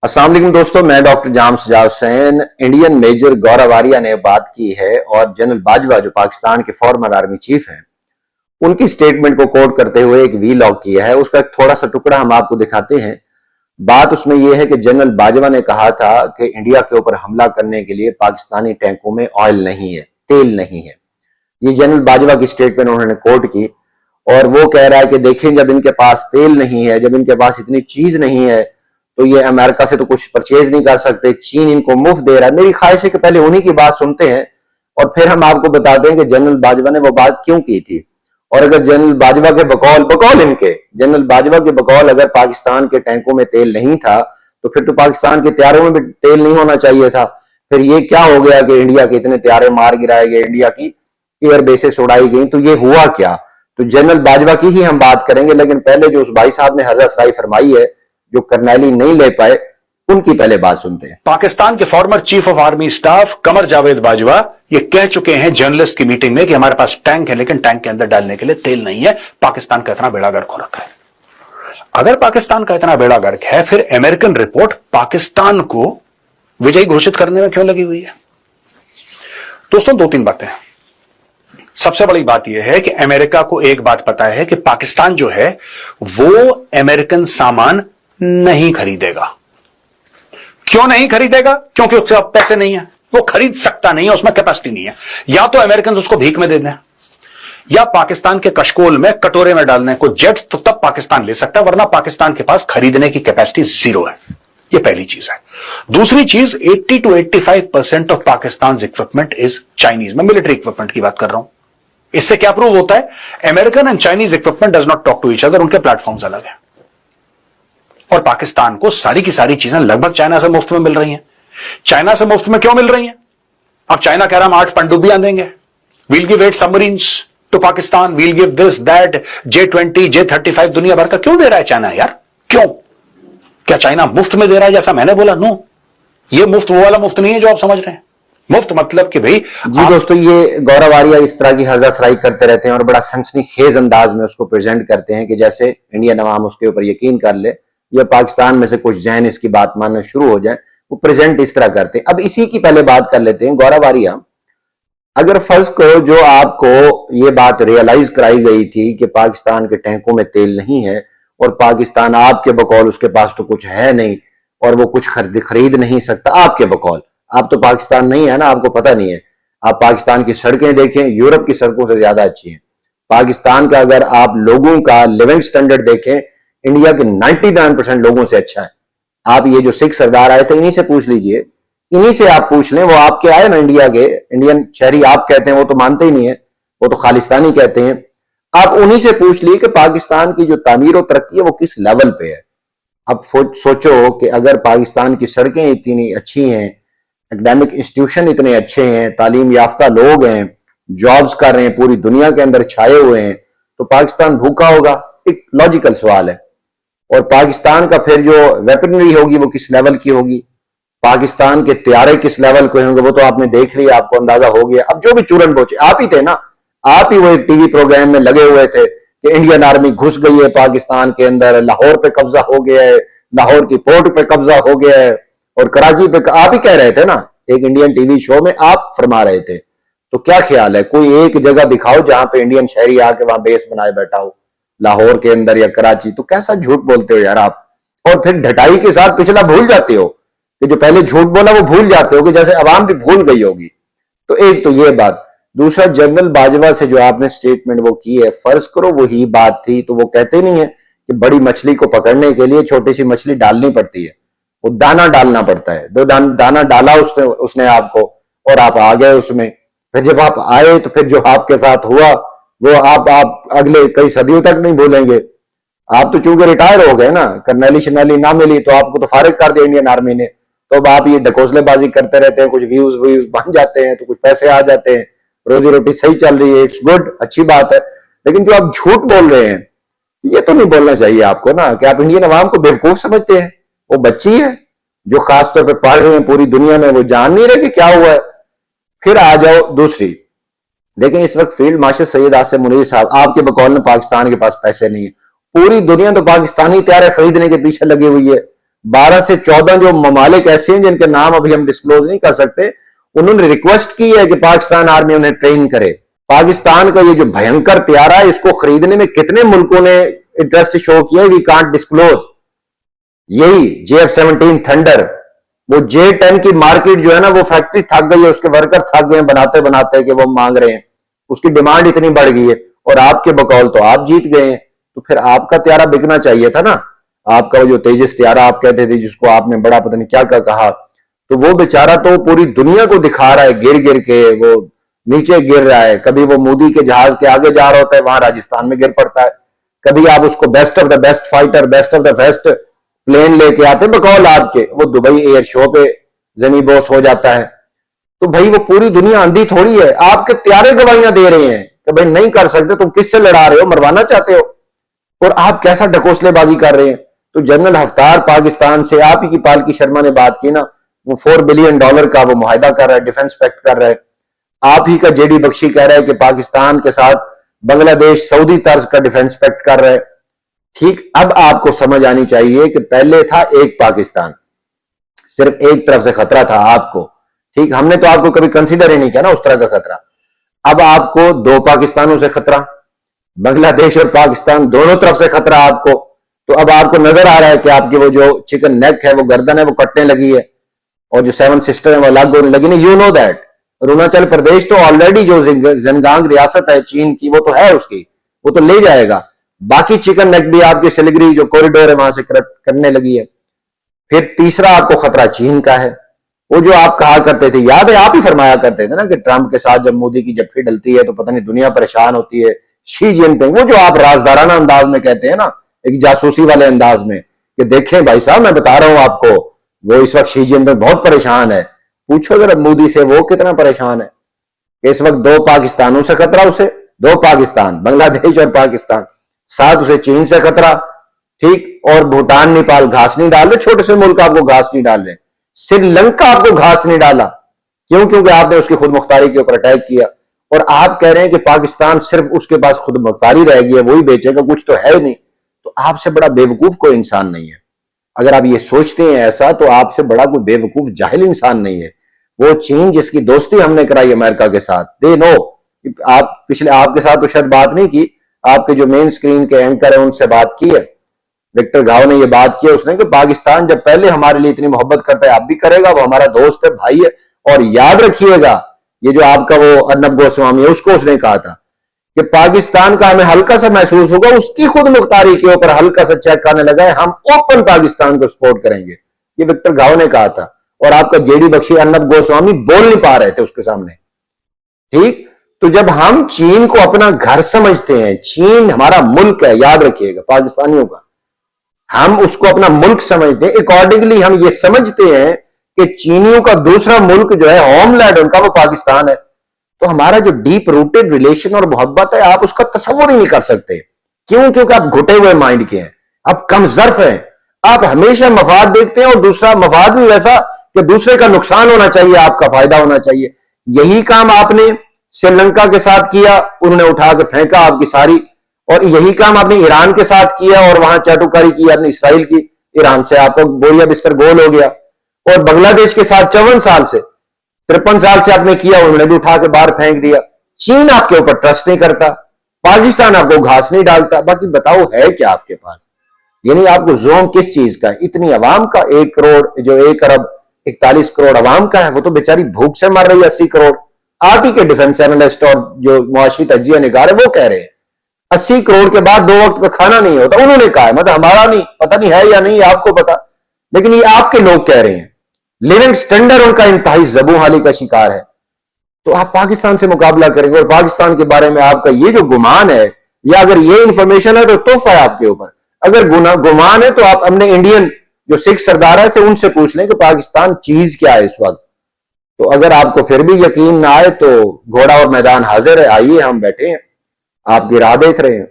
अस्सलाम वालेकुम दोस्तों, मैं डॉक्टर जाम सजाद हुसैन। इंडियन मेजर गौरव आर्या ने बात की है और जनरल बाजवा जो पाकिस्तान के फॉर्मर आर्मी चीफ हैं, उनकी स्टेटमेंट को कोट करते हुए एक वीलॉग किया है। उसका एक थोड़ा सा टुकड़ा हम आपको दिखाते हैं। बात उसमें यह है कि जनरल बाजवा ने कहा था कि इंडिया के ऊपर हमला करने के लिए पाकिस्तानी टैंकों में ऑयल नहीं है, तेल नहीं है। ये जनरल बाजवा की स्टेटमेंट उन्होंने कोट की और वो कह रहा है कि देखें, जब इनके पास तेल नहीं है, जब इनके पास इतनी चीज नहीं है, तो ये अमेरिका से तो कुछ परचेज नहीं कर सकते, चीन इनको मुफ्त दे रहा है। मेरी ख्वाहिश है कि पहले उन्हीं की बात सुनते हैं और फिर हम आपको बताते हैं कि जनरल बाजवा ने वो बात क्यों की थी। और अगर जनरल बाजवा के जनरल बाजवा के बकौल अगर पाकिस्तान के टैंकों में तेल नहीं था, तो फिर तो पाकिस्तान के तैयारों में भी तेल नहीं होना चाहिए था। फिर ये क्या हो गया कि इंडिया के इतने तैयारे मार गिराए गए, इंडिया की एयर बेसेस उड़ाई गई, तो ये हुआ क्या? तो जनरल बाजवा की ही हम बात करेंगे, लेकिन पहले जो उस भाई साहब ने हजरत सराई फरमाई है, जो करनैली नहीं ले पाए, उनकी पहले बात सुनते हैं। पाकिस्तान के former chief of army staff Qamar Javed Bajwa ये कह चुके हैं जर्नलिस्ट की मीटिंग में कि हमारे पास टैंक है, लेकिन टैंक के अंदर डालने के लिए तेल नहीं है। पाकिस्तान का इतना बेड़ा गर्क हो रखा है। अगर पाकिस्तान का इतना बेड़ा गर्क है, फिर अमेरिकन रिपोर्ट पाकिस्तान को विजयी घोषित करने में क्यों लगी हुई है? दोस्तों, दो तीन बातें। सबसे बड़ी बात यह है कि अमेरिका को एक बात पता है कि पाकिस्तान जो है वो अमेरिकन सामान नहीं खरीदेगा। क्यों नहीं खरीदेगा? क्योंकि उसके पास पैसे नहीं है, वो खरीद सकता नहीं है, उसमें कैपेसिटी नहीं है। या तो अमेरिकन उसको भीख में दे दें, या पाकिस्तान के कशकोल में कटोरे में डालने को जेट्स, तो तब पाकिस्तान ले सकता है, वरना पाकिस्तान के पास खरीदने की कैपेसिटी जीरो है। ये पहली चीज है। दूसरी चीज, 80 to 85% of Pakistan equipment is Chinese. मैं मिलिट्री इक्विपमेंट की बात कर रहा हूं। इससे क्या प्रूव होता है? American and Chinese equipment does not talk to each other. उनके प्लेटफॉर्म्स अलग हैं। और पाकिस्तान को सारी की सारी चीजें लगभग चाइना से मुफ्त में मिल रही हैं। चाइना से मुफ्त में क्यों मिल रही हैं? अब चाइना कह रहा हम 8 पनडुब्बियां देंगे, we'll give 8 submarines to Pakistan, we'll give this that, J-20 J-35 दुनिया भर का क्यों दे रहा है चाइना? यार क्यों? क्या चाइना मुफ्त में दे रहा है जैसा मैंने बोला? नो, ये मुफ्त वो वाला मुफ्त नहीं है जो आप समझ रहे हैं। मुफ्त मतलब कि भाई जी दोस्तों, ये गौरव आर्या इस तरह की हर्जासराई करते रहते हैं और बड़ा सनसनीखेज अंदाज में उसको प्रेजेंट करते हैं कि जैसे इंडियन अवाम उसके ऊपर यकीन कर ले या पाकिस्तान में से कुछ जहन इसकी बात मानना शुरू हो जाए। वो प्रेजेंट इस तरह करते हैं। अब इसी की पहले बात कर लेते हैं। गौरव आर्या, अगर फर्ज करो जो आपको ये बात रियलाइज कराई गई थी कि पाकिस्तान के टैंकों में तेल नहीं है और पाकिस्तान आपके बकौल उसके पास तो कुछ है नहीं और वो कुछ खरीद नहीं सकता, आपके बकौल, आप तो पाकिस्तान नहीं है ना, आपको पता नहीं है। आप पाकिस्तान की सड़कें देखें, यूरोप की सड़कों से ज्यादा अच्छी हैं। पाकिस्तान का अगर आप लोगों का लिविंग स्टैंडर्ड देखें, इंडिया के 99% लोगों से अच्छा है। आप ये जो सिख सरदार आए थे, इन्हीं से पूछ लीजिए, इन्हीं से आप पूछ लें। वो आपके आए ना, इंडिया के इंडियन शहरी आप कहते हैं, वो तो मानते ही नहीं है, वो तो खालिस्तानी कहते हैं। आप उन्हीं से पूछ लीजिए कि पाकिस्तान की जो तामीर और तरक्की है वो किस लेवल पे है। अब सोचो कि अगर पाकिस्तान की सड़कें इतनी अच्छी हैं, एकेडमिक इंस्टीट्यूशन इतने अच्छे हैं, तालीम याफ्ता लोग हैं, जॉब्स कर रहे हैं, पूरी दुनिया के अंदर छाए हुए हैं, तो पाकिस्तान भूखा होगा? एक लॉजिकल सवाल है। और पाकिस्तान का फिर जो वेपनरी होगी वो किस लेवल की होगी? पाकिस्तान के तैयारे किस लेवल के होंगे? वो तो आपने देख लिया, आपको अंदाजा हो गया। अब जो भी चूरन पहुंचे, आप ही थे ना, आप ही वो एक टीवी प्रोग्राम में लगे हुए थे कि इंडियन आर्मी घुस गई है पाकिस्तान के अंदर, लाहौर पे कब्जा हो गया है, लाहौर की पोर्ट पे कब्जा हो गया है और कराची पे, आप ही कह रहे थे ना, एक इंडियन टीवी शो में आप फरमा रहे थे। तो क्या ख्याल है, कोई एक जगह दिखाओ जहां पे इंडियन शहरी आके वहां बेस बनाए बैठा हो, लाहौर के अंदर या कराची। तो कैसा झूठ बोलते हो यार आप। और फिर ढटाई के साथ पिछला भूल जाते हो कि जो पहले झूठ बोला वो भूल जाते हो कि जैसे अवाम भी भूल गई होगी। तो एक तो ये बात। दूसरा, जनरल बाजवा से जो आपने स्टेटमेंट वो की है, फर्ज करो वही बात थी, तो वो कहते नहीं है कि बड़ी मछली को पकड़ने के लिए छोटी सी मछली डालनी पड़ती है, वो दाना डालना पड़ता है। दो दाना डाला उसने आपको और आप आ गए उसमें। फिर जब आप आए तो फिर जो आपके साथ हुआ वो आप अगले कई सदियों तक नहीं भूलेंगे। आप तो चूंकि रिटायर हो गए ना, करनैली शनैली ना मिली तो आपको तो फारिग कर दिया इंडियन आर्मी ने। तो अब आप ये ढकोसलेबाजी करते रहते हैं, कुछ व्यूज बन जाते हैं तो कुछ पैसे आ जाते हैं, रोजी रोटी सही चल रही है, इट्स गुड, अच्छी बात है। लेकिन जो आप झूठ बोल रहे हैं, ये तो नहीं बोलना चाहिए आपको ना, कि आप इंडियन अवाम को बेवकूफ समझते हैं। वो बच्ची है जो खासतौर पर पढ़ रहे हैं पूरी दुनिया में, वो जान नहीं रहे कि क्या हुआ है। फिर आ जाओ दूसरी, लेकिन इस वक्त फील्ड मार्शल सैयद आसिम मुनीर साहब आपके बकौल में पाकिस्तान के पास पैसे नहीं है। पूरी दुनिया तो पाकिस्तानी तैयारे खरीदने के पीछे लगी हुई है। 12 से 14 जो ममालिक ऐसे हैं जिनके नाम अभी हम डिस्क्लोज नहीं कर सकते, उन्होंने रिक्वेस्ट की है कि पाकिस्तान आर्मी उन्हें ट्रेन करे। पाकिस्तान का ये जो भयंकर त्यारा है, इसको खरीदने में कितने मुल्कों ने इंटरेस्ट शो किया, वी कांट डिस्क्लोज। यही JF-17 थंडर, वो J-10 की मार्केट जो है ना, वो फैक्ट्री थक गई है, उसके वर्कर थक गए बनाते बनाते कि वो मांग रहे हैं, उसकी डिमांड इतनी बढ़ गई है, और आपके बकौल तो आप जीत गए हैं। तो फिर आपका त्यारा बिकना चाहिए था ना। आपका वो जो तेजस त्यारा आप कहते थे, जिसको आपने बड़ा पता नहीं क्या क्या कहा, तो वो बेचारा तो पूरी दुनिया को दिखा रहा है गिर गिर के, वो नीचे गिर रहा है। कभी वो मोदी के जहाज के आगे जा रहा होता है, वहां राजस्थान में गिर पड़ता है। कभी आप उसको best of the best fighter, best of the best plane लेके आते बकौल आपके, वो दुबई एयर शो पे जमी बोस हो जाता है। तो भाई वो पूरी दुनिया अंधी थोड़ी है, आपके त्यारे गवाहियां दे रहे हैं कि भाई नहीं कर सकते, तुम किससे लड़ा रहे हो, मरवाना चाहते हो, और आप कैसा ढकोसलेबाजी कर रहे हैं। तो जनरल हफ्तार पाकिस्तान से, आप ही की पालकी शर्मा ने बात की ना, वो $4 बिलियन का वो मुआहिदा कर रहा है, डिफेंस पैक्ट कर रहा है। आप ही का जेडी बख्शी कह रहा है कि पाकिस्तान के साथ बांग्लादेश सऊदी तर्ज का डिफेंस पैक्ट कर रहा है। ठीक, अब आपको समझ आनी चाहिए कि पहले था एक पाकिस्तान, सिर्फ एक तरफ से खतरा था आपको। ठीक, हमने तो आपको कभी कंसीडर ही नहीं किया ना उस तरह का खतरा। अब आपको दो पाकिस्तानों से खतरा, बांग्लादेश और पाकिस्तान दोनों तरफ से खतरा आपको। तो अब आपको नजर आ रहा है कि आपकी वो जो चिकन नेक है, वो गर्दन है, वो कटने लगी है, और जो 7 सिस्टर है वो अलग होने लगी। नहीं, you know that Arunachal Pradesh तो ऑलरेडी जो जंगांग रियासत है चीन की, वो तो है उसकी, वो तो ले जाएगा। बाकी चिकन नेक भी आपकी सिलीगुड़ी जो कॉरिडोर है वहां से करने लगी है। फिर तीसरा आपको खतरा चीन का है। वो जो आप कहा करते थे, याद है आप ही फरमाया करते थे ना कि ट्रंप के साथ जब मोदी की जफ्फी डलती है तो पता नहीं दुनिया परेशान होती है। शी जिनपिंग, वो जो आप राजदाराना अंदाज में कहते हैं ना, एक जासूसी वाले अंदाज में, कि देखें भाई साहब मैं बता रहा हूं आपको, वो इस वक्त शी जिनपिंग बहुत परेशान है। पूछो जरा मोदी से वो कितना परेशान है। इस वक्त दो पाकिस्तानों से खतरा उसे, दो पाकिस्तान, बांग्लादेश और पाकिस्तान, साथ उसे चीन से खतरा। ठीक, और भूटान नेपाल घास नहीं डाल रहे, छोटे से मुल्क आपको घास नहीं डाल रहे। श्रीलंका आपको घास नहीं डाला, क्यों? क्योंकि आपने उसकी खुद मुख्तारी के ऊपर अटैक किया। और आप कह रहे हैं कि पाकिस्तान सिर्फ उसके पास खुद मुख्तारी रह गई है, वही बेचेगा, कुछ तो है नहीं। तो आपसे बड़ा बेवकूफ कोई इंसान नहीं है। अगर आप ये सोचते हैं ऐसा, तो आपसे बड़ा कोई बेवकूफ जाहिल इंसान नहीं है। वो चीन जिसकी दोस्ती हमने कराई अमेरिका के साथ, दे नो। आप पिछले, आपके साथ तो शायद बात नहीं की, आपके जो मेन स्क्रीन के एंकर है उनसे बात की है। विक्टर घाव ने ये बात की उसने कि पाकिस्तान जब पहले हमारे लिए इतनी मोहब्बत करता है, आप भी करेगा, वो हमारा दोस्त है, भाई है। और याद रखिएगा, ये जो आपका वो अर्नब गोस्वामी है, उसको उसने कहा था कि पाकिस्तान का हमें हल्का सा महसूस होगा, उसकी खुद मुख्तारी के ऊपर हल्का सा चेक करने लगा है, हम ओपन पाकिस्तान को सपोर्ट करेंगे। ये विक्टर घाव ने कहा था। और आपका जेडी बख्शी, अर्नब गोस्वामी बोल नहीं पा रहे थे उसके सामने। ठीक, तो जब हम चीन को अपना घर समझते हैं, चीन हमारा मुल्क है, याद रखिएगा, पाकिस्तानियों का, हम उसको अपना मुल्क समझते हैं, अकॉर्डिंगली हम ये समझते हैं कि चीनियों का दूसरा मुल्क जो है, होमलैंड उनका, वो पाकिस्तान है। तो हमारा जो डीप रूटेड रिलेशन और मोहब्बत है, आप उसका तस्वुर ही नहीं कर सकते। क्यों? क्योंकि आप घुटे हुए माइंड के हैं, आप कमजर्फ हैं, आप हमेशा मफाद देखते हैं, और दूसरा मफाद भी वैसा कि दूसरे का नुकसान होना चाहिए, आपका फायदा होना चाहिए। यही काम आपने श्रीलंका के साथ किया, उन्होंने उठा के फेंका आपकी सारी। और यही काम आपने ईरान के साथ किया, और वहां चाटुकारी की आपने इसराइल की, ईरान से आपको बोरिया बिस्तर गोल हो गया। और बांग्लादेश के साथ 54 साल से, 53 साल से आपने किया, उन्होंने भी उठा के बाहर फेंक दिया। चीन आपके ऊपर ट्रस्ट नहीं करता, पाकिस्तान आपको घास नहीं डालता। बाकी बताओ है क्या आपके पास? यानी आपको जोम किस चीज का? इतनी आवाम का, 1 करोड़, जो 1 अरब 41 करोड़ आवाम का है, वो तो बेचारी भूख से मर रही है। 80 करोड़ आप ही के डिफेंस एनालिस्ट और जो मुआशी तजिया निगार है वो कह रहे हैं 80 करोड़ के बाद 2 वक्त का खाना नहीं होता। उन्होंने कहा है, मतलब हमारा नहीं, पता नहीं है या नहीं आपको पता, लेकिन ये आपके लोग कह रहे हैं। लिविंग स्टैंडर्ड उनका इंतहाई जबू हाली का शिकार है। तो आप पाकिस्तान से मुकाबला करेंगे, और पाकिस्तान के बारे में आपका ये जो गुमान है, या अगर ये इंफॉर्मेशन है तो तोहफा है आपके ऊपर। अगर गुमान है तो आप अपने इंडियन जो सिख सरदार थे उनसे पूछ लें कि पाकिस्तान चीज क्या है इस वक्त। तो अगर आपको फिर भी यकीन ना आए तो घोड़ा और मैदान हाजिर है, आइए हम बैठे हैं, आपकी राह देख रहे हैं।